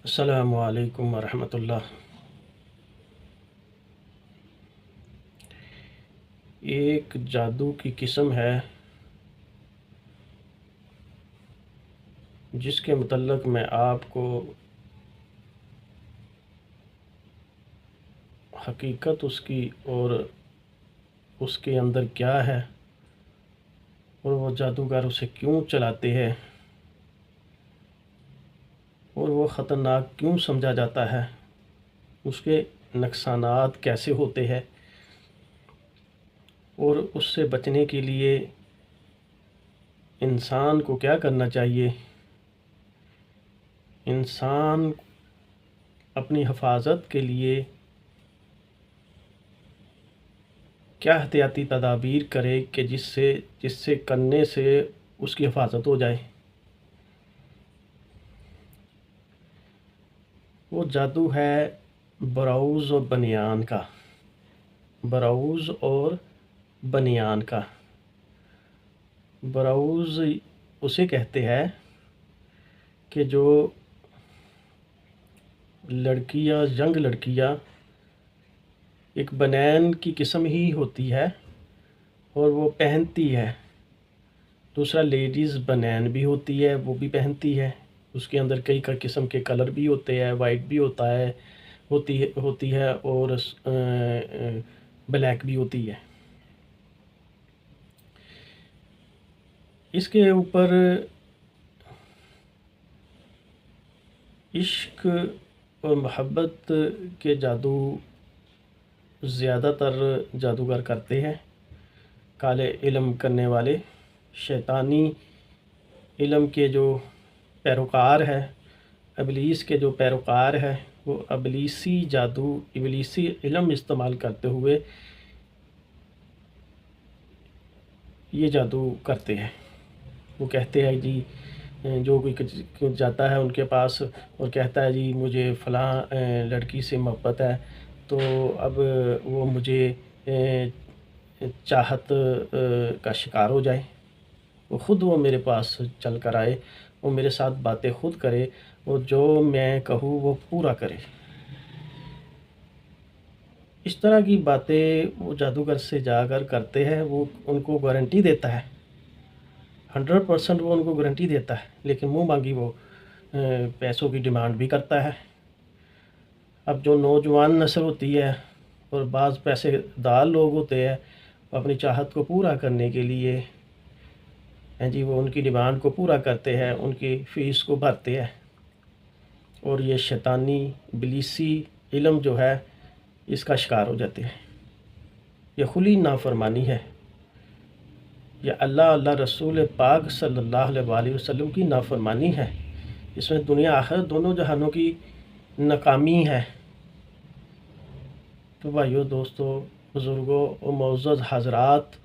السلام علیکم ورحمۃ اللہ۔ ایک جادو کی قسم ہے جس کے متعلق میں آپ کو حقیقت اس کی اور اس کے اندر کیا ہے اور وہ جادوگر اسے کیوں چلاتے ہیں اور وہ خطرناک کیوں سمجھا جاتا ہے، اس کے نقصانات کیسے ہوتے ہیں اور اس سے بچنے کے لیے انسان کو کیا کرنا چاہیے، انسان اپنی حفاظت کے لیے کیا احتیاطی تدابیر کرے کہ جس سے کرنے سے اس کی حفاظت ہو جائے۔ وہ جادو ہے براؤز اور بنیان کا، براؤز اور بنیان کا۔ براؤز اسے کہتے ہیں کہ جو لڑکیاں، ینگ لڑکیاں ایک بنین کی قسم ہی ہوتی ہے اور وہ پہنتی ہے۔ دوسرا لیڈیز بنین بھی ہوتی ہے، وہ بھی پہنتی ہے، اس کے اندر کئی قسم کے کلر بھی ہوتے ہیں، وائٹ بھی ہوتی ہے اور بلیک بھی ہوتی ہے۔ اس کے اوپر عشق اور محبت کے جادو زیادہ تر جادوگر کرتے ہیں۔ کالے علم کرنے والے، شیطانی علم کے جو پیروکار ہے، ابلیس کے جو پیروکار ہے، وہ ابلیسی جادو، ابلیسی علم استعمال کرتے ہوئے یہ جادو کرتے ہیں۔ وہ کہتے ہیں جی، جو کوئی جاتا ہے ان کے پاس اور کہتا ہے جی مجھے فلاں لڑکی سے محبت ہے، تو اب وہ مجھے چاہت کا شکار ہو جائے، وہ میرے پاس چل کر آئے، وہ میرے ساتھ باتیں خود کرے اور جو میں کہوں وہ پورا کرے۔ اس طرح کی باتیں وہ جادوگر سے جا کر کرتے ہیں۔ وہ ان کو گارنٹی دیتا ہے، 100% وہ ان کو گارنٹی دیتا ہے، لیکن منہ مانگی وہ پیسوں کی ڈیمانڈ بھی کرتا ہے۔ اب جو نوجوان نسل ہوتی ہے اور بعض پیسے دار لوگ ہوتے ہیں، وہ اپنی چاہت کو پورا کرنے کے لیے جی وہ ان کی ڈیمانڈ کو پورا کرتے ہیں، ان کی فیس کو بھرتے ہیں، اور یہ شیطانی ابلیسی علم جو ہے اس کا شکار ہو جاتے ہیں۔ یہ کھلی نافرمانی ہے، یہ اللہ رسول پاک صلی اللہ علیہ وآلہ وسلم کی نافرمانی ہے۔ اس میں دنیا آخرت دونوں جہانوں کی ناکامی ہے۔ تو بھائیو، دوستو، بزرگوں اور معزز حضرات،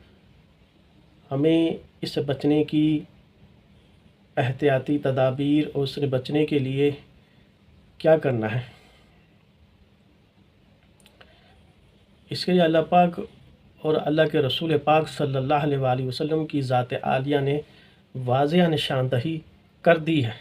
ہمیں اس سے بچنے کی احتیاطی تدابیر اور اس سے بچنے کے لیے کیا کرنا ہے، اس کے لیے اللہ پاک اور اللہ کے رسول پاک صلی اللہ علیہ وآلہ وسلم کی ذات عالیہ نے واضح نشاندہی کر دی ہے۔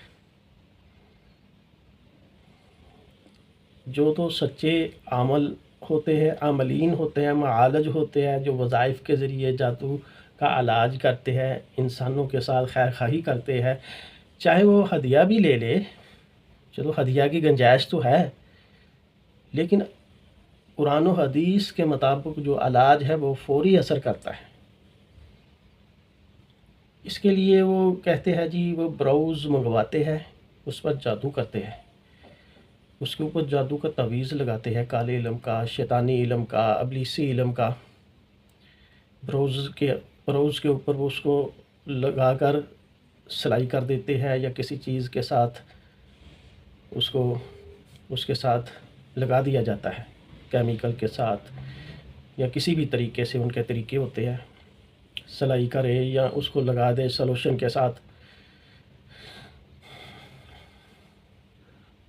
جو تو سچے عامل ہوتے ہیں، عاملین ہوتے ہیں، معالج ہوتے ہیں، جو وظائف کے ذریعے جادو کا علاج کرتے ہیں، انسانوں کے ساتھ خیر خواہی کرتے ہیں، چاہے وہ ہدیہ بھی لے لے، چلو ہدیہ کی گنجائش تو ہے، لیکن قرآن و حدیث کے مطابق جو علاج ہے وہ فوری اثر کرتا ہے۔ اس کے لیے وہ کہتے ہیں جی وہ براؤز منگواتے ہیں، اس پر جادو کرتے ہیں، اس کے اوپر جادو کا تعویذ لگاتے ہیں، کالے علم کا، شیطانی علم کا، ابلیسی علم کا۔ براؤز کے اوپر وہ اس کو لگا کر سلائی کر دیتے ہیں، یا کسی چیز کے ساتھ اس کے ساتھ لگا دیا جاتا ہے، کیمیکل کے ساتھ یا کسی بھی طریقے سے ان کے طریقے ہوتے ہیں، سلائی کرے یا اس کو لگا دے سلوشن کے ساتھ۔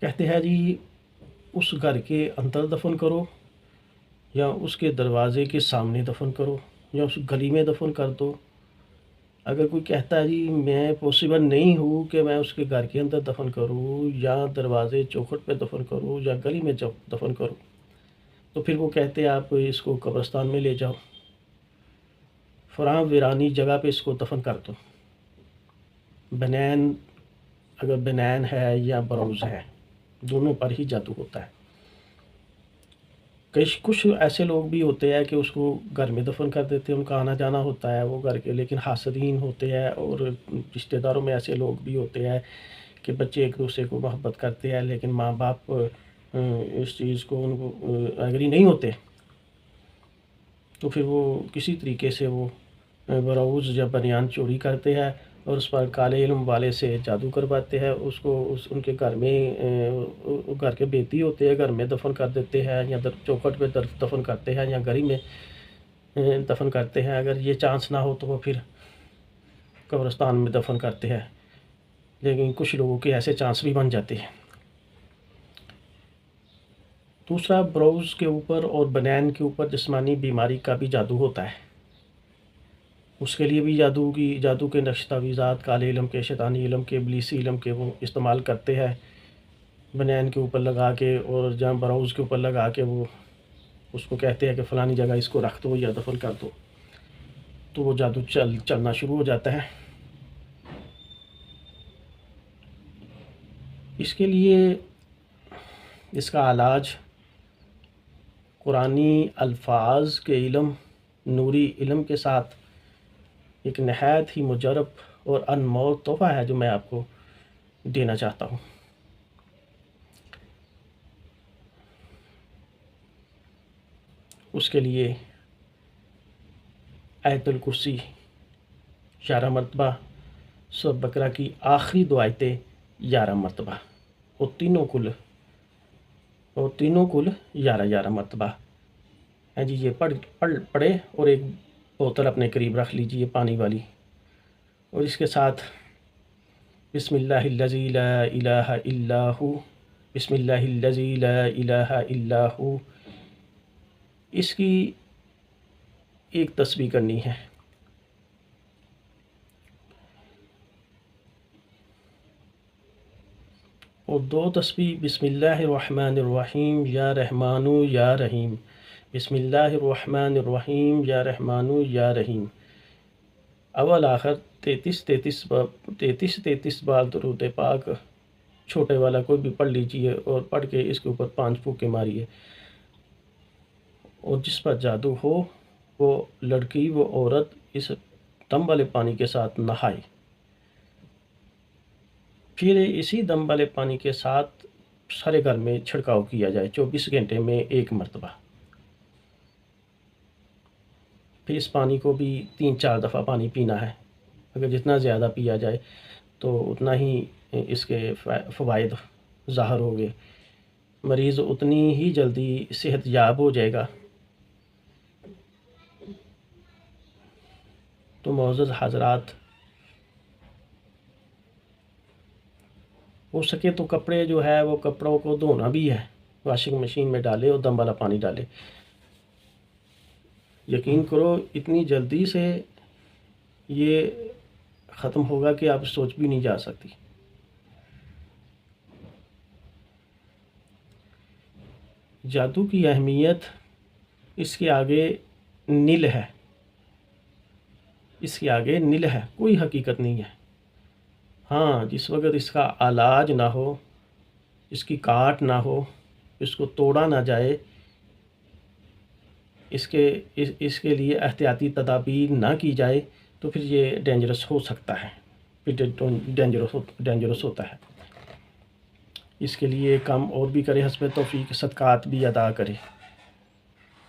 کہتے ہیں جی اس گھر کے اندر دفن کرو یا اس کے دروازے کے سامنے دفن کرو یا اس گلی میں دفن کر دو، اگر کوئی کہتا ہے جی میں پاسبل نہیں ہوں کہ میں اس کے گھر کے اندر دفن کروں یا دروازے چوکھٹ پہ دفن کروں یا گلی میں دفن کروں، تو پھر وہ کہتے ہیں آپ اس کو قبرستان میں لے جاؤ، فلاں ویرانی جگہ پہ اس کو دفن کر دو۔ بنین، اگر بنین ہے یا بروز ہے، دونوں پر ہی جادو ہوتا ہے۔ کچھ ایسے لوگ بھی ہوتے ہیں کہ اس کو گھر میں دفن کر دیتے ہیں، ان کا آنا جانا ہوتا ہے وہ گھر کے، لیکن حاسدین ہوتے ہیں اور رشتہ داروں میں ایسے لوگ بھی ہوتے ہیں کہ بچے ایک دوسرے کو محبت کرتے ہیں لیکن ماں باپ اس چیز کو ان کو ایگری نہیں ہوتے، تو پھر وہ کسی طریقے سے وہ بروز یا بنیان چوری کرتے ہیں اور اس پر کالے علم والے سے جادو کرواتے ہیں، اس کو ان کے گھر میں گھر کے بیتی ہوتے ہیں، گھر میں دفن کر دیتے ہیں یا چوکھٹ پہ دفن کرتے ہیں یا گھر میں دفن کرتے ہیں۔ اگر یہ چانس نہ ہو تو وہ پھر قبرستان میں دفن کرتے ہیں، لیکن کچھ لوگوں کے ایسے چانس بھی بن جاتے ہیں۔ دوسرا، بروز کے اوپر اور بنین کے اوپر جسمانی بیماری کا بھی جادو ہوتا ہے، اس کے لیے بھی جادو کے نقش تعویذات کالے علم کے، شیطانی علم کے، ابلیسی علم کے وہ استعمال کرتے ہیں، بنین کے اوپر لگا کے اور جہاں بروز کے اوپر لگا کے وہ اس کو کہتے ہیں کہ فلانی جگہ اس کو رکھ دو یا دفن کر دو، تو وہ جادو چلنا شروع ہو جاتا ہے۔ اس کے لیے اس کا علاج قرآنی الفاظ کے علم، نوری علم کے ساتھ ایک نہایت ہی مجرب اور انمول تحفہ ہے جو میں آپ کو دینا چاہتا ہوں۔ اس کے لیے آیت الکرسی 11 مرتبہ، سورۃ بقرہ کی آخری دو آیتیں 11 مرتبہ، اور تینوں کل 11 مرتبہ ہیں جی، یہ پڑھے اور ایک بوتل اپنے قریب رکھ لیجیے پانی والی، اور اس کے ساتھ بسم اللہ الذی لا الہ الا ہو، بسم اللہ الذی لا الہ الا ہو، اس کی ایک تسبیح کرنی ہے۔ اور 2 تسبیح بسم اللہ الرحمن الرحیم یا رحمانو یا رحیم، بسم اللہ الرحمن الرحیم یا رحمانو یا رحیم، اول آخر 33 بار درود پاک چھوٹے والا کوئی بھی پڑھ لیجئے اور پڑھ کے اس کے اوپر 5 پھونکے ماریے، اور جس پر جادو ہو وہ لڑکی وہ عورت اس دم والے پانی کے ساتھ نہائے، پھر اسی دم والے پانی کے ساتھ سارے گھر میں چھڑکاؤ کیا جائے 24 گھنٹے میں 1 مرتبہ، پھر اس پانی کو بھی 3-4 دفعہ پانی پینا ہے، اگر جتنا زیادہ پیا جائے تو اتنا ہی اس کے فوائد ظاہر ہوں گے، مریض اتنی ہی جلدی صحت یاب ہو جائے گا۔ تو معزز حضرات، ہو سکے تو کپڑے جو ہے وہ کپڑوں کو دھونا بھی ہے، واشنگ مشین میں ڈالے اور دم والا پانی ڈالے، یقین کرو اتنی جلدی سے یہ ختم ہوگا کہ آپ سوچ بھی نہیں جا سکتی۔ جادو کی اہمیت اس کے آگے نل ہے، اس کے آگے نل ہے، کوئی حقیقت نہیں ہے۔ ہاں، جس وقت اس کا علاج نہ ہو، اس کی کاٹ نہ ہو، اس کو توڑا نہ جائے، اس کے لیے احتیاطی تدابیر نہ کی جائے تو پھر یہ ڈینجرس ہو سکتا ہے، پھر ڈینجرس ہوتا ہے۔ اس کے لیے کام اور بھی کرے، حسب توفیق صدقات بھی ادا کرے،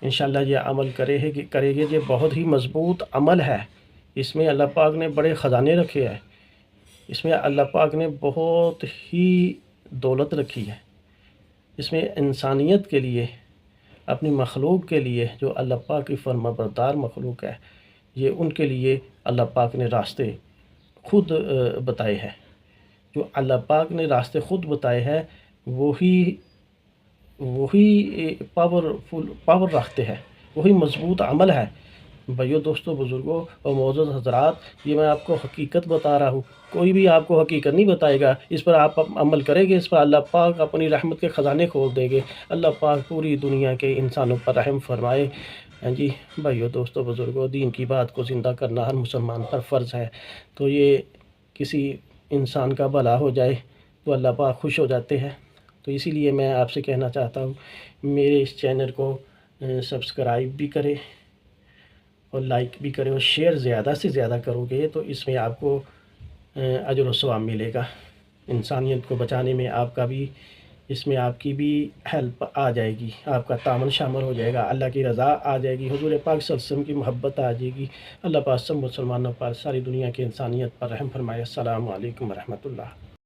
انشاءاللہ یہ عمل کرے گے، یہ بہت ہی مضبوط عمل ہے، اس میں اللہ پاک نے بڑے خزانے رکھے ہیں، اس میں اللہ پاک نے بہت ہی دولت رکھی ہے، اس میں انسانیت کے لیے، اپنی مخلوق کے لیے، جو اللہ پاک کی فرما بردار مخلوق ہے، یہ ان کے لیے اللہ پاک نے راستے خود بتائے ہیں، جو اللہ پاک نے راستے خود بتائے ہیں وہی پاور رکھتے ہیں، وہی مضبوط عمل ہے بھائیو دوستوں بزرگوں اور معزز حضرات، یہ میں آپ کو حقیقت بتا رہا ہوں، کوئی بھی آپ کو حقیقت نہیں بتائے گا، اس پر آپ عمل کریں گے، اس پر اللہ پاک اپنی رحمت کے خزانے کھول دیں گے۔ اللہ پاک پوری دنیا کے انسانوں پر رحم فرمائے۔ ہاں جی بھائیو دوستوں بزرگوں، دین کی بات کو زندہ کرنا ہر مسلمان پر فرض ہے، تو یہ کسی انسان کا بھلا ہو جائے تو اللہ پاک خوش ہو جاتے ہیں۔ تو اسی لیے میں آپ سے کہنا چاہتا ہوں، میرے اس چینل کو سبسکرائب بھی کریں اور لائک بھی کریں، اور شیئر زیادہ سے زیادہ کرو گے تو اس میں آپ کو اجر و ثواب ملے گا۔ انسانیت کو بچانے میں آپ کا بھی، اس میں آپ کی بھی ہیلپ آ جائے گی، آپ کا تعاون شامل ہو جائے گا، اللہ کی رضا آ جائے گی، حضور پاک صلی اللہ علیہ وسلم کی محبت آ جائے گی۔ اللہ پاک سب مسلمانوں پر، ساری دنیا کی انسانیت پر رحم فرمائے۔ السلام علیکم ورحمۃ اللہ۔